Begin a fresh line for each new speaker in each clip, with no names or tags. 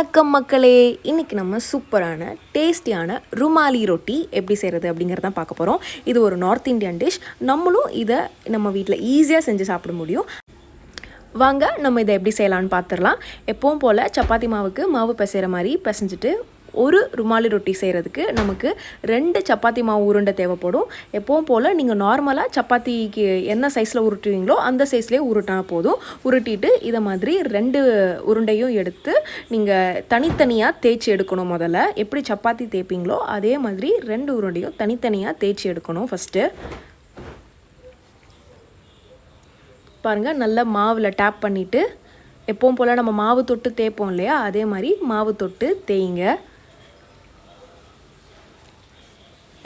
வணக்கம் மக்களே, இன்றைக்கி நம்ம சூப்பரான டேஸ்டியான ருமாலி ரொட்டி எப்படி செய்கிறது அப்படிங்கிறதான் பார்க்க போகிறோம். இது ஒரு நார்த் இந்தியன் டிஷ். நம்மளும் இதை நம்ம வீட்டில் ஈஸியாக செஞ்சு சாப்பிட முடியும். வாங்க நம்ம இதை எப்படி செய்யலான்னு பார்த்துடலாம். எப்பவும் போல் சப்பாத்தி மாவுக்கு மாவு பிசைகிற மாதிரி பிசைஞ்சிட்டு ஒரு ருமாலி ரொட்டி செய்கிறதுக்கு நமக்கு 2 சப்பாத்தி மாவு உருண்டை தேவைப்படும். எப்பவும் போல் நீங்கள் நார்மலாக சப்பாத்திக்கு என்ன சைஸில் உருட்டுவீங்களோ அந்த சைஸ்லேயே உருட்டினா போதும். உருட்டிட்டு இதை மாதிரி 2 உருண்டையும் எடுத்து நீங்கள் தனித்தனியாக தேய்ச்சி எடுக்கணும். முதல்ல எப்படி சப்பாத்தி தேய்ப்பீங்களோ அதே மாதிரி 2 உருண்டையும் தனித்தனியாக தேய்ச்சி எடுக்கணும். ஃபஸ்ட்டு பாருங்கள், நல்லா மாவில் டேப் பண்ணிவிட்டு எப்பவும் போல் நம்ம மாவு தொட்டு தேய்ப்போம் இல்லையா, அதே மாதிரி மாவு தொட்டு தேய்ங்க.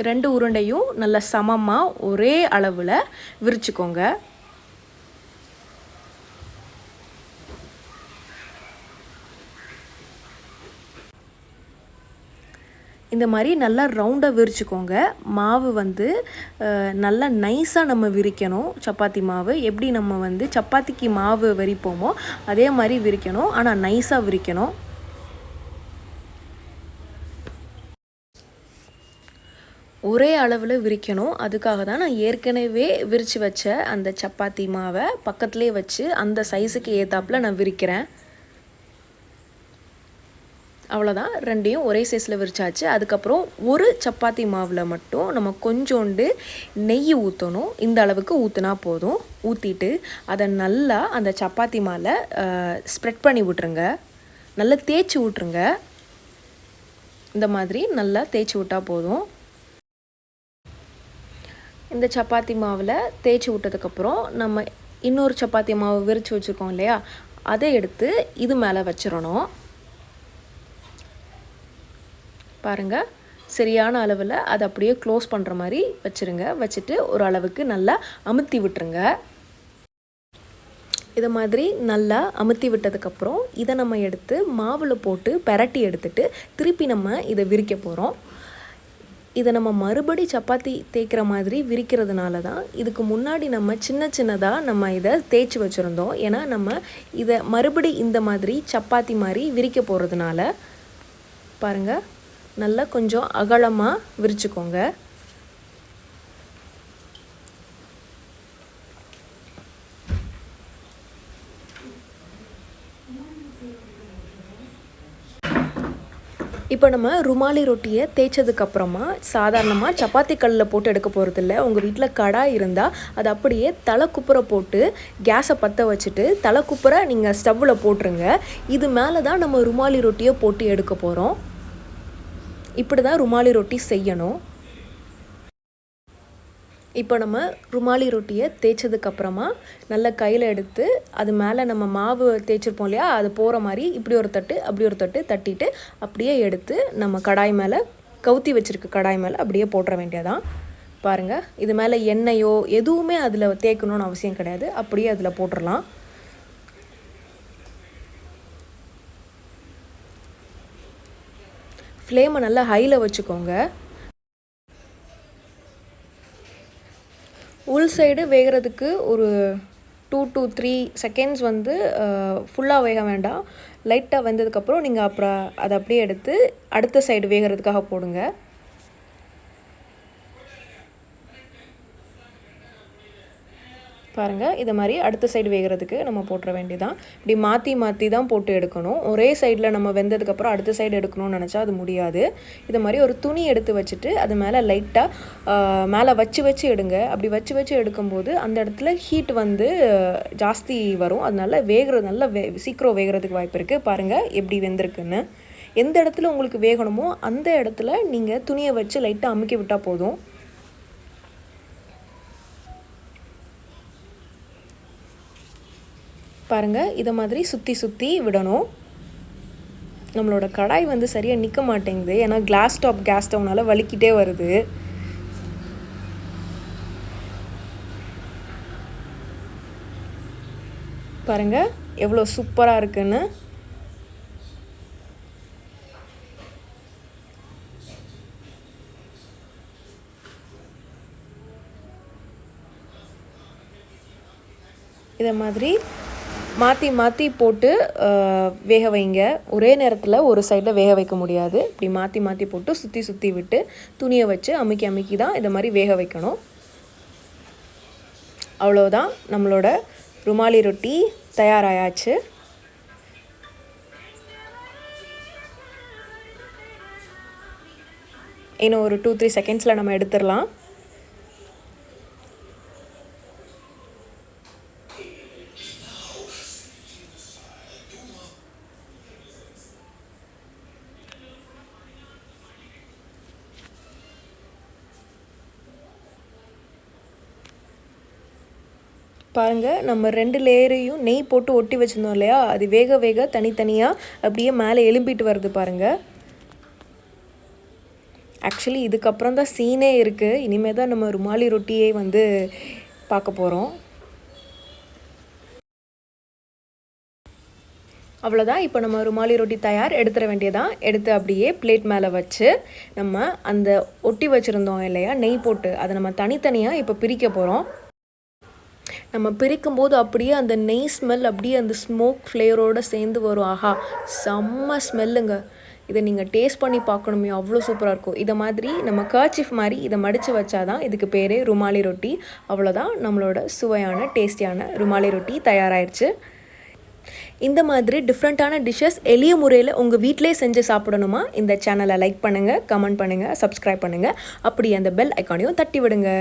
2 உருண்டையும் நல்ல சமமாக ஒரே அளவில் விரிச்சுக்கோங்க. இந்த மாதிரி நல்லா ரவுண்டாக விரிச்சுக்கோங்க. மாவு நல்லா நைஸாக நம்ம விரிக்கணும். சப்பாத்தி மாவு எப்படி நம்ம சப்பாத்திக்கு மாவு விரிப்போமோ அதே மாதிரி விரிக்கணும், ஆனால் நைஸாக விரிக்கணும். ஒரே அளவில் விரிக்கணும். அதுக்காக தான் நான் ஏற்கனவே விரித்து வச்ச அந்த சப்பாத்தி மாவை பக்கத்துலேயே வச்சு அந்த சைஸுக்கு ஏற்றாப்புல நான் விரிக்கிறேன். அவ்வளோதான், 2ஐயும் ஒரே சைஸில் விரிச்சாச்சு. அதுக்கப்புறம் ஒரு சப்பாத்தி மாவில் மட்டும் நம்ம கொஞ்சோண்டு நெய் ஊற்றணும். இந்த அளவுக்கு ஊற்றினா போதும். ஊற்றிட்டு அதை நல்லா அந்த சப்பாத்தி மேலே ஸ்ப்ரெட் பண்ணி விட்ருங்க. நல்லா தேய்ச்சி விட்ருங்க. இந்த மாதிரி நல்லா தேய்ச்சி விட்டால் போதும். இந்த சப்பாத்தி மாவில் தேய்ச்சி விட்டதுக்கப்புறம் நம்ம இன்னொரு சப்பாத்தி மாவு விரித்து வச்சுருக்கோம் இல்லையா, அதை எடுத்து இது மேலே வச்சிடணும். பாருங்கள், சரியான அளவில் அதை அப்படியே க்ளோஸ் பண்ணுற மாதிரி வச்சுருங்க. வச்சுட்டு ஒரு அளவுக்கு நல்லா அமுத்தி விட்டுருங்க. இதை மாதிரி நல்லா அமுத்தி விட்டதுக்கப்புறம் இதை நம்ம எடுத்து மாவில் போட்டு பெரட்டி எடுத்துட்டு திருப்பி நம்ம இதை விரிக்க போகிறோம். இதை நம்ம மறுபடி சப்பாத்தி தேய்க்கிற மாதிரி விரிக்கிறதுனால தான் இதுக்கு முன்னாடி நம்ம சின்னதாக நம்ம இதை தேய்ச்சி வச்சுருந்தோம். ஏன்னா நம்ம இதை மறுபடி இந்த மாதிரி சப்பாத்தி மாதிரி விரிக்க போகிறதுனால பாருங்கள், நல்லா கொஞ்சம் அகலமாக விரிச்சுக்கோங்க. இப்போ நம்ம ருமாலி ரொட்டியை தேய்ச்சதுக்கப்புறமா சாதாரணமாக சப்பாத்தி கல்லில் போட்டு எடுக்க போகிறதில்ல. உங்கள் வீட்டில் கடாய் இருந்தால் அது அப்படியே தலை குப்புற போட்டு கேஸை பற்ற வச்சுட்டு தலை குப்புற நீங்கள் ஸ்டவ்வில் போட்டுருங்க. இது மேலே தான் நம்ம ருமாலி ரொட்டியை போட்டு எடுக்க போகிறோம். இப்படி தான் ருமாலி ரொட்டி செய்யணும். இப்போ நம்ம ருமாலி ரொட்டியை தேய்ச்சதுக்கப்புறமா நல்லா கையில் எடுத்து அது மேலே நம்ம மாவு தேய்ச்சிருப்போம் இல்லையா, அது போகிற மாதிரி இப்படி ஒரு தட்டு அப்படி ஒரு தட்டு தட்டிட்டு அப்படியே எடுத்து நம்ம கடாய் மேலே கவுத்தி வச்சுருக்க கடாய் மேலே அப்படியே போட்டுற வேண்டியதான். பாருங்கள், இது மேலே எண்ணெயோ எதுவுமே அதில் தேய்க்கணும்னு அவசியம் கிடையாது. அப்படியே அதில் போட்டுடலாம். ஃப்ளேமை நல்லா ஹையில் வச்சுக்கோங்க. உள் சைடு வேகிறதுக்கு ஒரு 2 to 3 செகண்ட்ஸ் ஃபுல்லாக வேக வேண்டாம். லைட்டாக வெந்ததுக்கப்புறம் நீங்கள் அப்புறம் அதை அப்படியே எடுத்து அடுத்த சைடு வேகிறதுக்காக போடுங்க. பாருங்கள், இதை மாதிரி அடுத்த சைடு வேகிறதுக்கு நம்ம போட்டுற வேண்டியதான். இப்படி மாற்றி தான் போட்டு எடுக்கணும். ஒரே சைடில் நம்ம வெந்ததுக்கப்புறம் அடுத்த சைடு எடுக்கணும்னு நினச்சா அது முடியாது. இதை மாதிரி ஒரு துணி எடுத்து வச்சுட்டு அது மேலே லைட்டாக மேலே வச்சு எடுங்க. அப்படி வச்சு எடுக்கும்போது அந்த இடத்துல ஹீட் ஜாஸ்தி வரும். அதனால வேகிறது நல்லா சீக்கிரம் வேகிறதுக்கு வாய்ப்பு இருக்குது. பாருங்கள் எப்படி வெந்திருக்குன்னு. எந்த இடத்துல உங்களுக்கு வேகணுமோ அந்த இடத்துல நீங்கள் துணியை வச்சு லைட்டாக அமுக்கி விட்டால் போதும். பாருங்கள், இதை மாதிரி சுற்றி விடணும். நம்மளோட கடாய் சரியாக நிற்க மாட்டேங்குது. ஏன்னா கேஸ் ஸ்டவ்னால வலிக்கிட்டே வருது. பாருங்கள் எவ்வளோ சூப்பராக இருக்குன்னு. இதை மாதிரி மாற்றி மாற்றி போட்டு வேக வைங்க. ஒரே நேரத்தில் ஒரு சைடில் வேக வைக்க முடியாது. இப்படி மாற்றி மாற்றி போட்டு சுற்றி சுற்றி விட்டு துணியை வச்சு அமுக்கி அமுக்கி தான் இதை மாதிரி வேக வைக்கணும். அவ்வளோதான், நம்மளோட ருமாலி ரொட்டி தயாராயாச்சு. இன்னும் ஒரு 2-3 செகண்ட்ஸில் நம்ம எடுத்துடலாம். பாருங்கள், நம்ம 2 லேயரையும் நெய் போட்டு ஒட்டி வச்சுருந்தோம் இல்லையா, அது வேக வேக தனித்தனியாக அப்படியே மேலே எழும்பிட்டு வருது பாருங்கள். ஆக்சுவலி இதுக்கப்புறம் தான் சீனே இருக்குது. இனிமேல் தான் நம்ம ருமாலி ரொட்டியே வந்து பார்க்க போகிறோம். அவ்வளோதான், இப்போ நம்ம ருமாலி ரொட்டி தயார். எடுத்துட வேண்டியதான். எடுத்து அப்படியே பிளேட் மேலே வச்சு நம்ம அந்த ஒட்டி வச்சுருந்தோம் இல்லையா நெய் போட்டு, அதை நம்ம தனித்தனியாக இப்போ பிரிக்க போகிறோம். நம்ம பிரிக்கும்போது அப்படியே அந்த நெய் ஸ்மெல் அப்படியே அந்த ஸ்மோக் ஃப்ளேவரோடு சேர்ந்து வரும். ஆஹா, செம்ம ஸ்மெல்லுங்க. இதை நீங்கள் டேஸ்ட் பண்ணி பார்க்கணுமே, அவ்வளோ சூப்பராக இருக்கும். இதை மாதிரி நம்ம கர்ச்சீஃப் மாதிரி இதை மடித்து வச்சாதான் இதுக்கு பேர் ருமாலி ரொட்டி. அவ்வளோதான், நம்மளோட சுவையான டேஸ்டியான ருமாலி ரொட்டி தயாராகிடுச்சு. இந்த மாதிரி டிஃப்ரெண்ட்டான டிஷ்ஷஸ் எளிய முறையில் உங்கள் வீட்டிலே செஞ்சு சாப்பிடணுமா? இந்த சேனலை லைக் பண்ணுங்கள், கமெண்ட் பண்ணுங்கள், சப்ஸ்கிரைப் பண்ணுங்கள். அப்படி அந்த பெல் ஐக்கானையும் தட்டி விடுங்க.